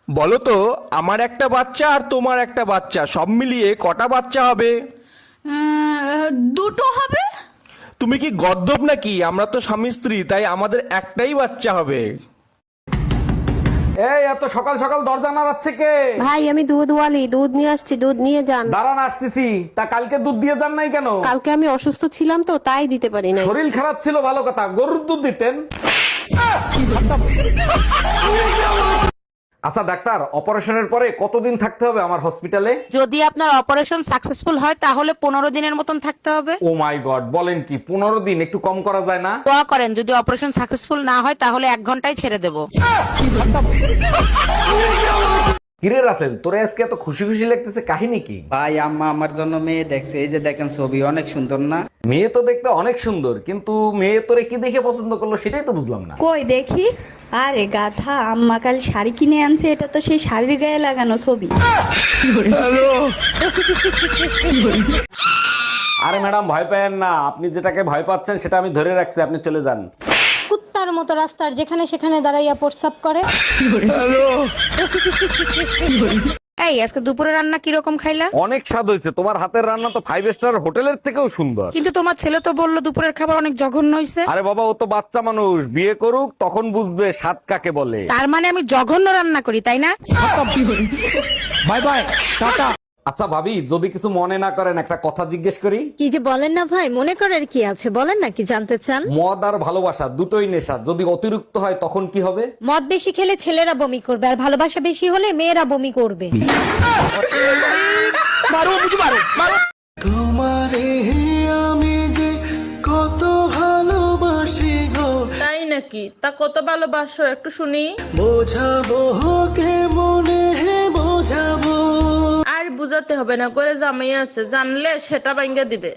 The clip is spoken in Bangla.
বলো তো, আমার একটা বাচ্চা আর তোমার একটা বাচ্চা সব মিলিয়ে কটা বাচ্চা হবে? দুটো হবে। তুমি কি গর্দভ নাকি? আমরা তো স্বামী স্ত্রী, তাই আমাদের একটাই বাচ্চা হবে। এই এত সকাল সকাল দরজা নাড়াচ্ছে কে? ভাই আমি দুধওয়ালি, দুধ নিয়ে আসছি, দুধ নিয়ে যান। দাঁড়ান আসতেছি। তা কালকে দুধ দিয়ে যান নাই কেন? কালকে আমি অসুস্থ ছিলাম তো, তাই দিতে পারি নাই। শরীর খারাপ ছিল ভালো কথা, গরুর দুধ দিতেন। আচ্ছা ডাক্তার, অপারেশনের পরে কতদিন থাকতে হবে আমার হসপিটালে? যদি আপনার অপারেশন সাকসেসফুল হয় তাহলে 15 দিনের মতন থাকতে হবে। ও মাই গড, বলেন কি 15 দিন? একটু কম করা যায় না? দোয়া করেন যদি অপারেশন সাকসেসফুল না হয় তাহলে 1 ঘন্টায় ছেড়ে দেব। কিরে রাসেল, তোরে আজকে এত খুশি খুশি লাগতেছে, কাহিনী কি? ভাই আম্মা আমার জন্য মেয়ে দেখছে, এই যে দেখেন ছবি অনেক সুন্দর না? মেয়ে তো দেখতে অনেক সুন্দর, কিন্তু মেয়ে তোরে কি দেখে পছন্দ করলো সেটাই তো বুঝলাম না। কই দেখি। আরে গাধা, আম্মা কাল শাড়ি কিনে আনছে, এটা তো সেই শাড়ির গায়ে লাগানো ছবি। আরে ম্যাডাম ভয় পায়েন না, আপনি যেটাকে ভয় পাচ্ছেন সেটা আমি ধরে রাখছি, আপনি চলে যান। কুত্তার মতো রাস্তার যেখানে সেখানে দাঁড়াইয়া প্রস্রাব করে। এই আজকে দুপুরে রান্না কি রকম খাইলা? অনেক স্বাদ হয়েছে, তোমার হাতের রান্না তো 5 স্টার হোটেলের থেকেও সুন্দর। কিন্তু তোমার ছেলে তো বললো দুপুরের খাবার অনেক জঘন্য হয়েছে। আরে বাবা, ও তো বাচ্চা মানুষ, বিয়ে করুক তখন বুঝবে স্বাদ কাকে বলে। তার মানে আমি জঘন্য রান্না করি, তাই না? Bye bye, tata. আচ্ছা ভাবি, যদি কিছু মনে না করেন একটা কথা জিজ্ঞেস করি। কি যে বলেন না ভাই, মনে করার কি আছে, বলেন না কি জানতে চান। মদ আর ভালোবাসা দুটোই নেশা, যদি অতিরিক্ত হয় তখন কি হবে? মদ বেশি খেলে ছেলেরা বমি করবে, আর ভালোবাসা বেশি হলে মেয়েরা বমি করবে। তাই নাকি? তা কত ভালোবাসো একটু শুনি। আর বুঝাতে হবে না, করে জামাই আছে, জানলে সেটা ভাঙ্গা দিবে।